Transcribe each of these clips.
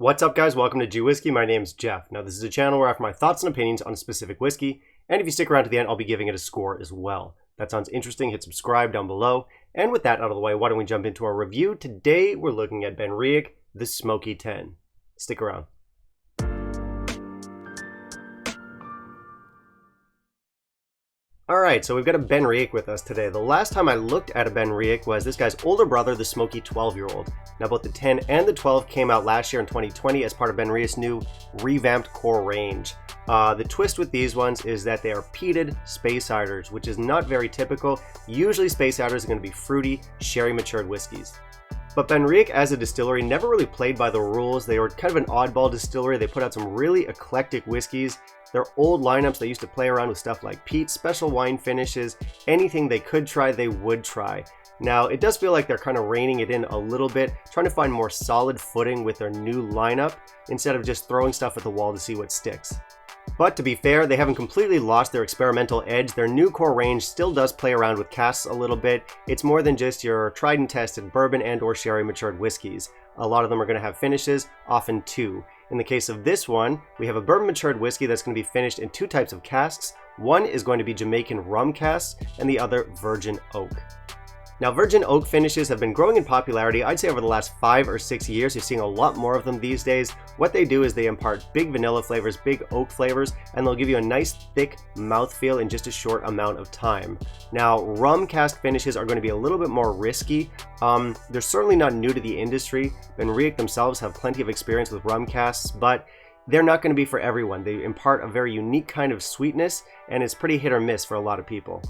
What's up, guys? Welcome to G Whiskey. My name's Jeff. Now, this is a channel where I offer my thoughts and opinions on a specific whiskey, and if you stick around to the end, I'll be giving it a score as well. If that sounds interesting, hit subscribe down below. And with that out of the way, why don't we jump into our review? Today, we're looking at Benriach, the Smoky 10. Stick around. Alright, so we've got a Benriach with us today. The last time I looked at a Benriach was this guy's older brother, the Smoky 12-year-old. Now, both the 10 and the 12 came out last year in 2020 as part of Benriach's new revamped core range. The twist with these ones is that they are peated Speysiders, which is not very typical. Usually Speysiders are going to be fruity, sherry-matured whiskeys. But Benriach as a distillery never really played by the rules. They were kind of an oddball distillery. They put out some really eclectic whiskeys. Their old lineups, they used to play around with stuff like peat, special wine finishes, anything they could try, they would try. Now, it does feel like they're kind of reining it in a little bit, trying to find more solid footing with their new lineup, instead of just throwing stuff at the wall to see what sticks. But to be fair, they haven't completely lost their experimental edge. Their new core range still does play around with casks a little bit. It's more than just your tried and tested bourbon and or sherry matured whiskeys. A lot of them are going to have finishes, often two. In the case of this one, we have a bourbon matured whiskey that's going to be finished in two types of casks. One is going to be Jamaican rum casks and the other virgin oak. Now, virgin oak finishes have been growing in popularity, I'd say over the last 5 or 6 years. You're seeing a lot more of them these days. What they do is they impart big vanilla flavors, big oak flavors, and they'll give you a nice thick mouthfeel in just a short amount of time. Now, rum cask finishes are going to be a little bit more risky. They're certainly not new to the industry. Benriach themselves have plenty of experience with rum casks, but they're not going to be for everyone. They impart a very unique kind of sweetness, and it's pretty hit or miss for a lot of people.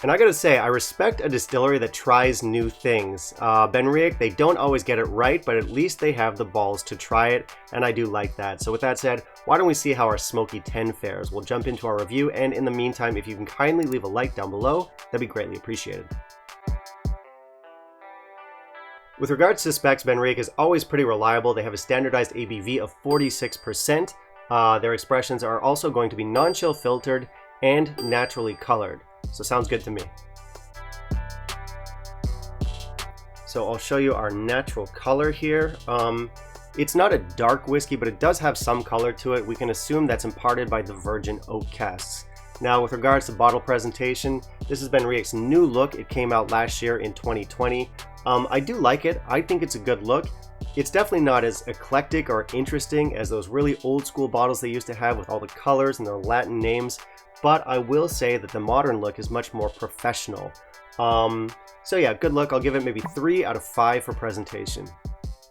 And I gotta say, I respect a distillery that tries new things. Benriach, they don't always get it right, but at least they have the balls to try it, and I do like that. So with that said, why don't we see how our Smoky 10 fares? We'll jump into our review, and in the meantime, if you can kindly leave a like down below, that'd be greatly appreciated. With regards to specs, Benriach is always pretty reliable. They have a standardized ABV of 46%. Their expressions are also going to be non-chill filtered and naturally colored. So sounds good to me. So I'll show you our natural color here. It's not a dark whiskey, but it does have some color to it. We can assume that's imparted by the virgin oak casks. Now, with regards to bottle presentation, this has been Benriach's new look. It came out last year in 2020. I do like it. I think it's a good look. It's definitely not as eclectic or interesting as those really old school bottles they used to have with all the colors and their Latin names. But I will say that the modern look is much more professional. So yeah, good look. I'll give it maybe 3 out of 5 for presentation.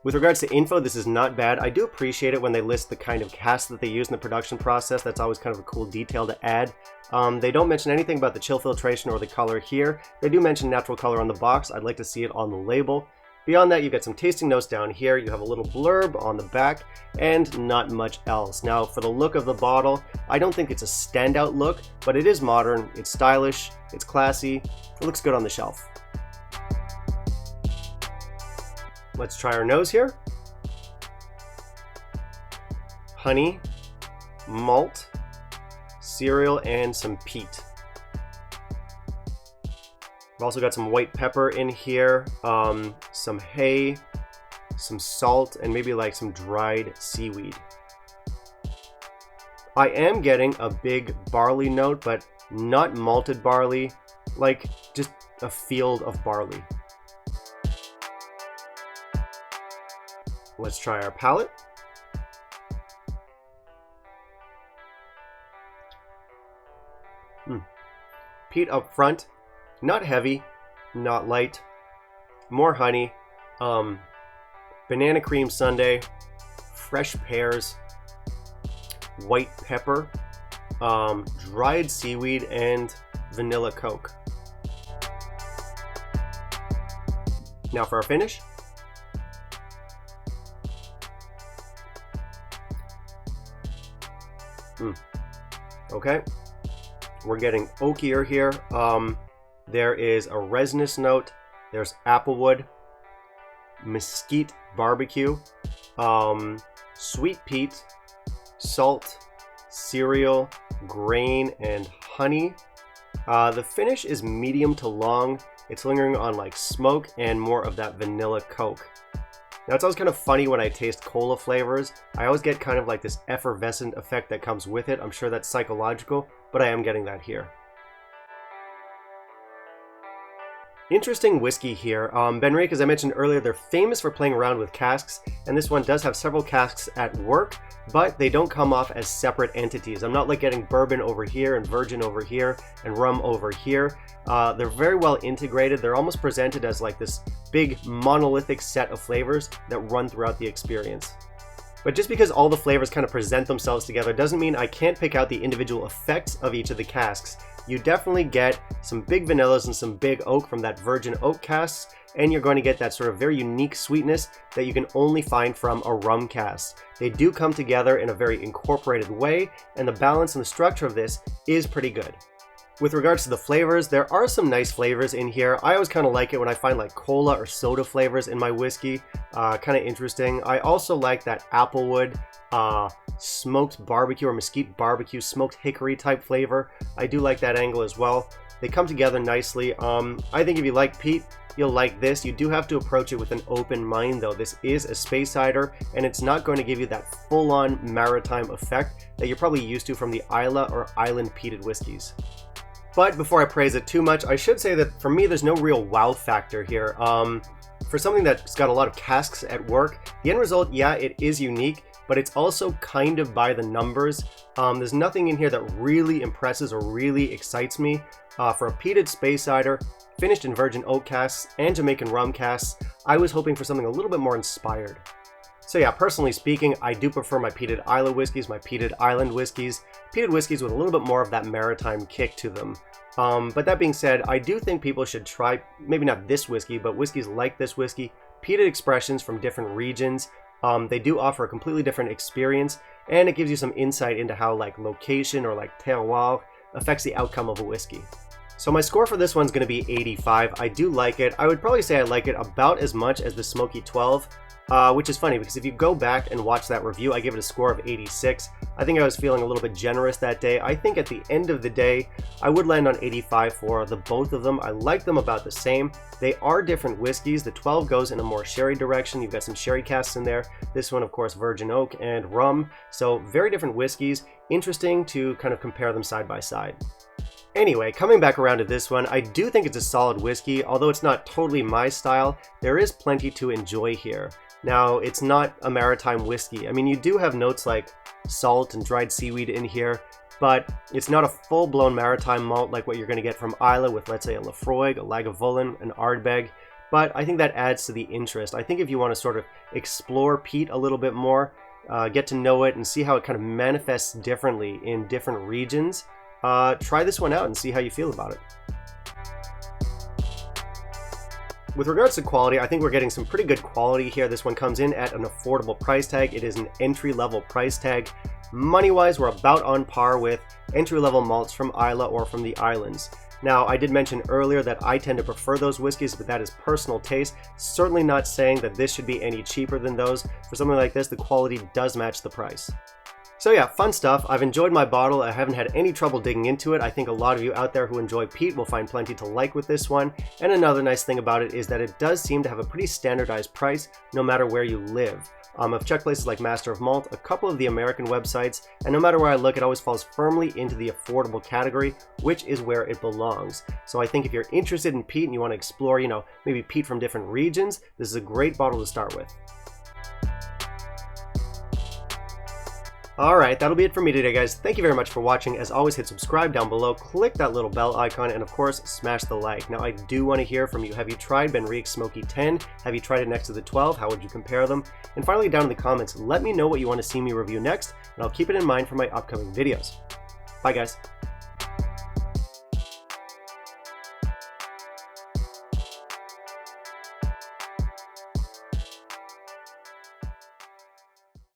With regards to info, this is not bad. I do appreciate it when they list the kind of cask that they use in the production process. That's always kind of a cool detail to add. They don't mention anything about the chill filtration or the color here. They do mention natural color on the box. I'd like to see it on the label. Beyond that, you get some tasting notes down here. You have a little blurb on the back and not much else. Now, for the look of the bottle, I don't think it's a standout look, but it is modern, it's stylish, it's classy, it looks good on the shelf. Let's try our nose here. Honey, malt, cereal, and some peat. We've also got some white pepper in here, some hay, some salt, and maybe like some dried seaweed. I am getting a big barley note, but not malted barley, like just a field of barley. Let's try our palate. Peat up front. Not heavy, not light, more honey, banana cream sundae, fresh pears, white pepper, dried seaweed, and vanilla Coke. Now for our finish. Okay, we're getting oakier here. There is a resinous note, there's applewood, mesquite barbecue, sweet peat, salt, cereal, grain, and honey. The finish is medium to long. It's lingering on like smoke and more of that vanilla Coke. Now it's always kind of funny when I taste cola flavors. I always get kind of like this effervescent effect that comes with it. I'm sure that's psychological, but I am getting that here. Interesting whiskey here. Benriach, as I mentioned earlier, they're famous for playing around with casks, and this one does have several casks at work, but they don't come off as separate entities. I'm not like getting bourbon over here and virgin over here and rum over here. They're very well integrated. They're almost presented as like this big monolithic set of flavors that run throughout the experience. But just because all the flavors kind of present themselves together doesn't mean I can't pick out the individual effects of each of the casks. You definitely get some big vanillas and some big oak from that virgin oak casks, and you're going to get that sort of very unique sweetness that you can only find from a rum cask. They do come together in a very incorporated way, and the balance and the structure of this is pretty good. With regards to the flavors, there are some nice flavors in here. I always kind of like it when I find like cola or soda flavors in my whiskey. Kind of interesting. I also like that applewood, smoked barbecue or mesquite barbecue, smoked hickory type flavor. I do like that angle as well. They come together nicely. I think if you like peat, you'll like this. You do have to approach it with an open mind though. This is a Speyside, and it's not going to give you that full-on maritime effect that you're probably used to from the Islay or island peated whiskeys. But before I praise it too much, I should say that for me, there's no real wow factor here. For something that's got a lot of casks at work, the end result, yeah, it is unique, but it's also kind of by the numbers. There's nothing in here that really impresses or really excites me. For a peated Speyside, finished in virgin oak casks and Jamaican rum casks, I was hoping for something a little bit more inspired. So yeah, personally speaking, I do prefer my peated Islay whiskeys, my peated island whiskeys, peated whiskeys with a little bit more of that maritime kick to them. But that being said, I do think people should try, maybe not this whiskey, but whiskeys like this whiskey, peated expressions from different regions. They do offer a completely different experience, and it gives you some insight into how like location or like terroir affects the outcome of a whiskey. So my score for this one's going to be 85. I do like it. I would probably say I like it about as much as the Smoky 12. Which is funny because if you go back and watch that review, I gave it a score of 86. I think I was feeling a little bit generous that day. I think at the end of the day, I would land on 85 for the both of them. I like them about the same. They are different whiskeys. The 12 goes in a more sherry direction. You've got some sherry casks in there. This one, of course, virgin oak and rum. So very different whiskeys. Interesting to kind of compare them side by side. Anyway, coming back around to this one, I do think it's a solid whiskey. Although it's not totally my style, there is plenty to enjoy here. Now, it's not a maritime whiskey. I mean, you do have notes like salt and dried seaweed in here, but it's not a full-blown maritime malt like what you're going to get from Islay with, let's say, a Laphroaig, a Lagavulin, an Ardbeg. But I think that adds to the interest. I think if you want to sort of explore peat a little bit more, get to know it and see how it kind of manifests differently in different regions, try this one out and see how you feel about it. With regards to quality, I think we're getting some pretty good quality here. This one comes in at an affordable price tag. It is an entry-level price tag. Money-wise, we're about on par with entry-level malts from Islay or from the islands. Now, I did mention earlier that I tend to prefer those whiskeys, but that is personal taste. Certainly not saying that this should be any cheaper than those. For something like this, the quality does match the price. So yeah, fun stuff. I've enjoyed my bottle. I haven't had any trouble digging into it. I think a lot of you out there who enjoy peat will find plenty to like with this one. And another nice thing about it is that it does seem to have a pretty standardized price no matter where you live. I've checked places like Master of Malt, a couple of the American websites, and no matter where I look, it always falls firmly into the affordable category, which is where it belongs. So I think if you're interested in peat and you want to explore, maybe peat from different regions, this is a great bottle to start with. Alright, that'll be it for me today, guys. Thank you very much for watching. As always, hit subscribe down below, click that little bell icon, and of course, smash the like. Now, I do want to hear from you. Have you tried Benriach Smoky 10? Have you tried it next to the 12? How would you compare them? And finally, down in the comments, let me know what you want to see me review next, and I'll keep it in mind for my upcoming videos. Bye, guys.